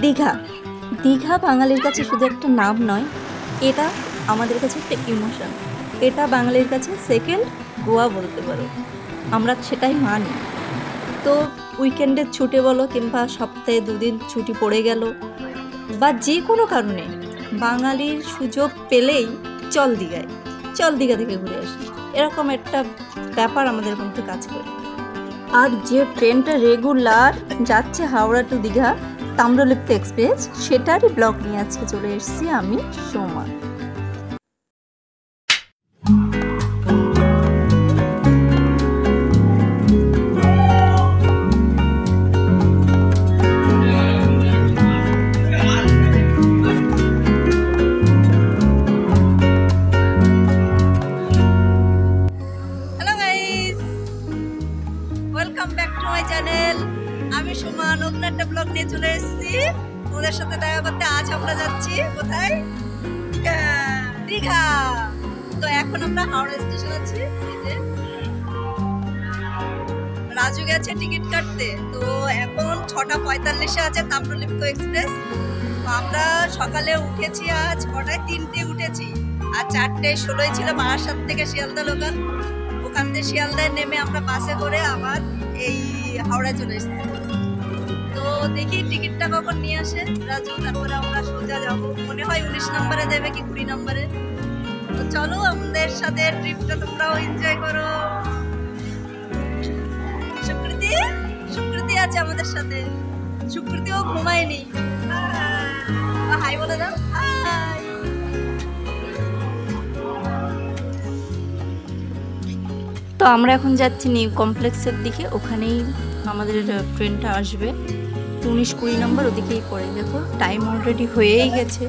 দীঘা দীঘা বাঙালির কাছে শুধু একটা নাম নয়, এটা আমাদের কাছে একটা ইমোশন। এটা বাঙালির কাছে সেকেন্ড গোয়া বলতে পারো, আমরা সেটাই মানি। তো উইকেন্ডের ছুটি বলো কিংবা সপ্তাহে 2 দিন ছুটি পড়ে গেল বা যে কোনো কারণে বাঙালির সুযোগ পেলেই চল দীঘা থেকে ঘুরে আসি, এরকম একটা ব্যাপার আমাদের মধ্যে কাজ করে। আর যে ট্রেনটা রেগুলার যাচ্ছে হাওড়া টু দীঘা, তাম্রলিপ্ত এক্সপ্রেস, সেটারই ব্লগ নিয়ে আজকে চলে এসেছি আমি, Soma. Welcome back to my channel. আমি সোমা নতুন একটা ব্লগ নিয়ে চলে এসেছি ওদের সাথে দেখা করতে। আজ আমরা যাচ্ছি কোথায়? দীঘা। তো এখন আমরা হাওড়া স্টেশন আছি। এই যে রাজু গেছে টিকিট কাটতে, তো এখন 6:45-এ আছে তাম্রলিপ্ত এক্সপ্রেস। তো আমরা সকালে উঠেছি, আজ কটায়? 3টে উঠেছি, আর 4:16 ছিল বারাসাত থেকে শিয়ালদা লোকাল। ওখান থেকে শিয়ালদায় নেমে আমরা বাসে করে আবার এই হাওড়া চলে এসেছি। তো দেখি টিকিটটা কখন নিয়ে আসে রাজু, তারপরে আমরা সোজা যাবো। মনে হয় 19 নম্বরে দেবে কি 20 নম্বরে। তো চলো আমাদের সাথে ট্রিপটা তোমরাও এনজয় করো। সুকৃতি আছে আমাদের সাথে। সুকৃতিও ঘুমায়নি। হাই বলে দাও। হাই। তো আমরা এখন যাচ্ছি নিউ কমপ্লেক্সের দিকে, ওখানেই আমাদের ট্রেনটা আসবে। 19-20 নম্বর ওদিকেই পড়ে। দেখো টাইম অলরেডি হয়েই গেছে,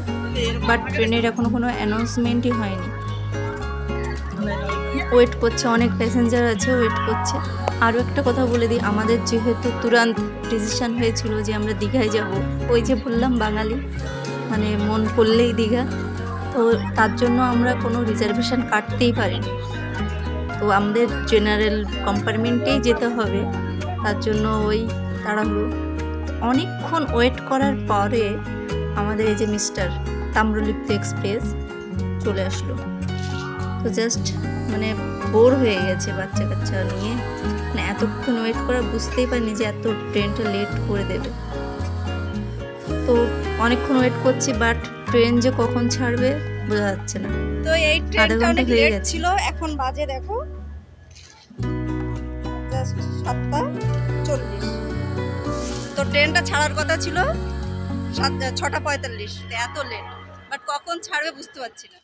বাট ট্রেনের এখনো কোনো অ্যানাউন্সমেন্টই হয়নি। ওয়েট করছে, অনেক প্যাসেঞ্জার আছে, ওয়েট করছে। আরও একটা কথা বলে দিই, আমাদের যেহেতু তুরান্ত ডিসিশন হয়েছিল যে আমরা দীঘায় যাব, ওই যে বললাম বাঙালি মানে মন করলেই দীঘা, তো তার জন্য আমরা কোনো রিজার্ভেশন কাটতেই পারিনি। তো আমাদের জেনারেল কম্পার্টমেন্টেই যেতে হবে, তার জন্য ওই তাড়াহুড়ো। অনেকক্ষণ ওয়েট করার পরে আমাদের এই যে মিস্টার তাম্রলিপ্ত এক্সপ্রেস চলে আসলো। তো জাস্ট মানে বোর হয়ে গেছে বাচ্চা কাচ্চা নিয়ে, মানে এতক্ষণ ওয়েট করা, বুঝতেই পারিনি যে এত ট্রেনটা লেট করে দেবে। তো অনেকক্ষণ ওয়েট করছি, বাট ট্রেন যে কখন ছাড়বে বোঝা যাচ্ছে না। তো এই ট্রেনটা অনেক লেট ছিল। এখন বাজে দেখো জাস্ট 7:40। তো ট্রেনটা ছাড়ার কথা ছিল 6:45, এত লেট, বাট কখন ছাড়বে বুঝতে পারছি না।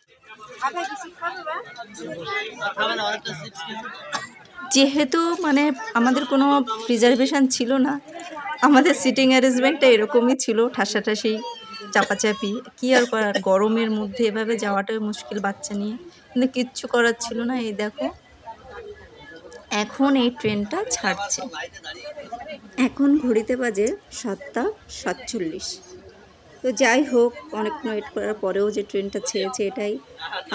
যেহেতু মানে আমাদের কোনো রিজার্ভেশন ছিল না, আমাদের সিটিং অ্যারেঞ্জমেন্টটা এরকমই ছিল, ঠাসাঠাসি চাপাচাপি। কি আর করার, গরমের মধ্যে এভাবে যাওয়াটাই মুশকিল বাচ্চা নিয়ে, কিন্তু কিচ্ছু করার ছিল না। এই দেখো এখন এই ট্রেনটা ছাড়ছে, এখন ঘড়িতে বাজে 7:47। তো যাই হোক, অনেকক্ষণ ওয়েট করার পরেও যে ট্রেনটা ছেড়েছে এটাই।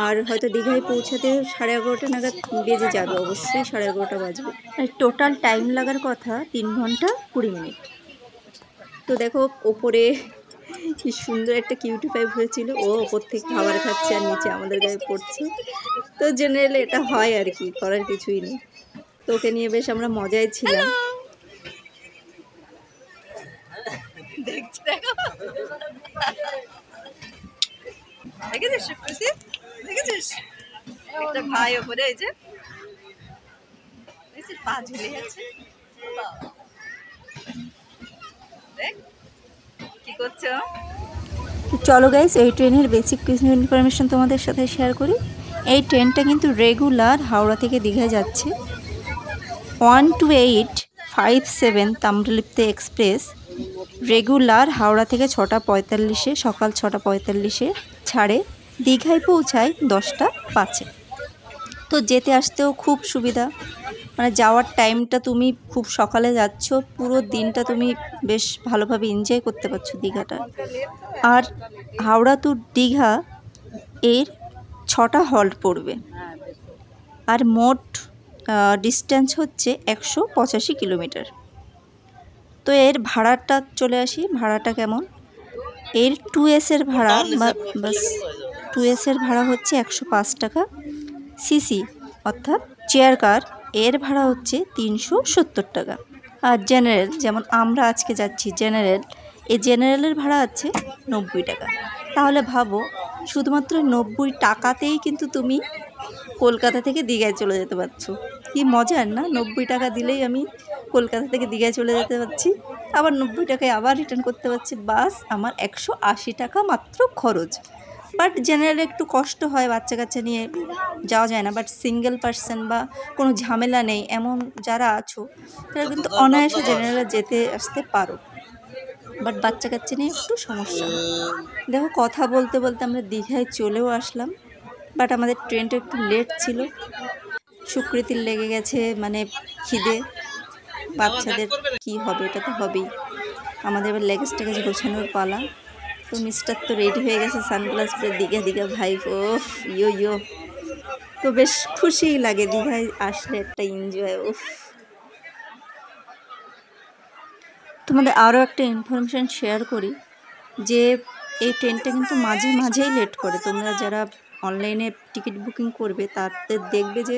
আর হয়তো দীঘায় পৌঁছাতে 11:30 নাগাদ বেজে যাবে, অবশ্যই 11:30 বাজবে। আর টোটাল টাইম লাগার কথা 3 ঘন্টা 20 মিনিট। তো দেখো ওপরে কি সুন্দর একটা কিউটি পাইপ হয়েছিল, ও ওপর থেকে খাবার খাচ্ছে আর নিচে আমাদের গায়ে পড়ছে। তো জেনারেলি এটা হয় আর কি, করার কিছুই নেই। তো ওকে নিয়ে বেশ আমরা মজায় ছিলাম। দেখেছিস সুকৃতি, দেখেছিস একটা ভাই ওপরে, এই যে পা ঝুলে যাচ্ছে। দেখ কি করছো। চলো গাইস, এই ট্রেনের বেসিক কিছু ইনফরমেশন তোমাদের সাথে শেয়ার করি। এই ট্রেনটা কিন্তু রেগুলার হাওড়া থেকে দীঘা যাচ্ছে। 12857 তাম্রলিপ্ত এক্সপ্রেস রেগুলার হাওড়া থেকে 6:45-এ, সকাল 6:45-এ ছাড়ে, দীঘায় পৌঁছায় 10:05-এ। তো যেতে আসতেও খুব সুবিধা, মানে যাওয়ার টাইমটা তুমি খুব সকালে যাচ্ছ, পুরো দিনটা তুমি বেশ ভালোভাবে এনজয় করতে পারছো দীঘাটা। আর হাওড়া টু দীঘা এর 6টা হল্ট পড়বে, আর মোট ডিস্টেন্স হচ্ছে 185 কিলোমিটার। তো এর ভাড়াটা চলে আসি, ভাড়াটা কেমন। এর 2S এর ভাড়া বাস 2S এর ভাড়া হচ্ছে 105 টাকা। সিসি অর্থাৎ চেয়ার কার, এর ভাড়া হচ্ছে 370 টাকা। আর জেনারেল, যেমন আমরা আজকে যাচ্ছি জেনারেল, এই জেনারেলের ভাড়া আছে 90 টাকা। তাহলে ভাবো শুধুমাত্র 90 টাকাতেই কিন্তু তুমি কলকাতা থেকে দীঘায় চলে যেতে পারছো। কি মজার না, 90 টাকা দিলেই আমি কলকাতা থেকে দীঘায় চলে যেতে পারছি, আবার 90 টাকায় আবার রিটার্ন করতে পারছি। বাস আমার 180 টাকা মাত্র খরচ। বাট জেনারেলে একটু কষ্ট হয়, বাচ্চা কাচ্চা নিয়ে যাওয়া যায় না। বাট সিঙ্গেল পার্সন বা কোনো ঝামেলা নেই এমন যারা আছো, তারা কিন্তু অনায়াসে জেনারেলে যেতে আসতে পারো। বাট বাচ্চা কাচ্চা নিয়ে একটু সমস্যা। দেখো কথা বলতে বলতে আমরা দীঘায় চলেও আসলাম। বাট আমাদের ট্রেনটা একটু লেট ছিল। সুকৃতির লেগে গেছে মানে খিদে, বাচ্চাদের কি হবে, এটা তো হবেই। আমাদের এবার লেগেজ টেগেজ গোছানোর পালা। তো মিস্টার তো রেডি হয়ে গেছে সানগ্লাস পরে, দীঘা দীঘা ভাই, ও ইয়ো। তো বেশ খুশিই লাগে দীঘায় আসলে, একটা এনজয়। তোমাদের আরও একটা ইনফরমেশান শেয়ার করি যে এই ট্রেনটা কিন্তু মাঝে মাঝেই লেট করে। তোমরা যারা অনলাইনে টিকিট বুকিং করবে তাদের দেখবে যে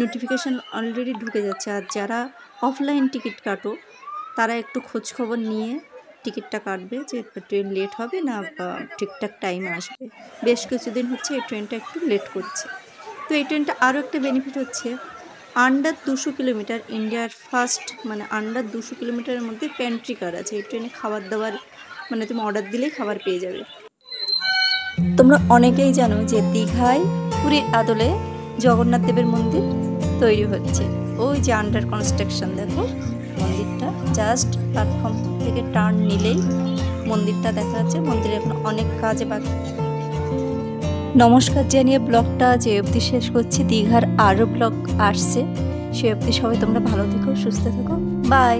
নোটিফিকেশান অলরেডি ঢুকে যাচ্ছে। আর যারা অফলাইন টিকিট কাটো তারা একটু খোঁজখবর নিয়ে টিকিটটা কাটবে যে ট্রেন লেট হবে না ঠিকঠাক টাইমে আসবে। বেশ কিছুদিন হচ্ছে এই ট্রেনটা একটু লেট করছে। তো এই ট্রেনটা আরও একটা বেনিফিট হচ্ছে, আন্ডার 200 কিলোমিটার, ইন্ডিয়ার ফার্স্ট মানে আন্ডার 200 কিলোমিটারের মধ্যে প্যান্ট্রি কার আছে। এই ট্রেনে খাবার দাবার মানে তুমি অর্ডার দিলেই খাবার পেয়ে যাবে। তোমরা অনেকেই জানো যে দীঘায় পুরীর আদলে জগন্নাথ দেবের মন্দির তৈরি হচ্ছে। ওই যে আন্ডার কনস্ট্রাকশন, দেখো মন্দিরটা জাস্ট প্ল্যাটফর্ম থেকে টার্ন নিলেই মন্দিরটা দেখা যাচ্ছে। মন্দিরে এখন অনেক কাজ বাকি। নমস্কার জানিয়ে ব্লগটা যে অবধি শেষ করছি। দীঘার আরও ব্লগ আসছে, সে অবধি সবাই তোমরা ভালো থেকো, সুস্থ থেকো, বাই।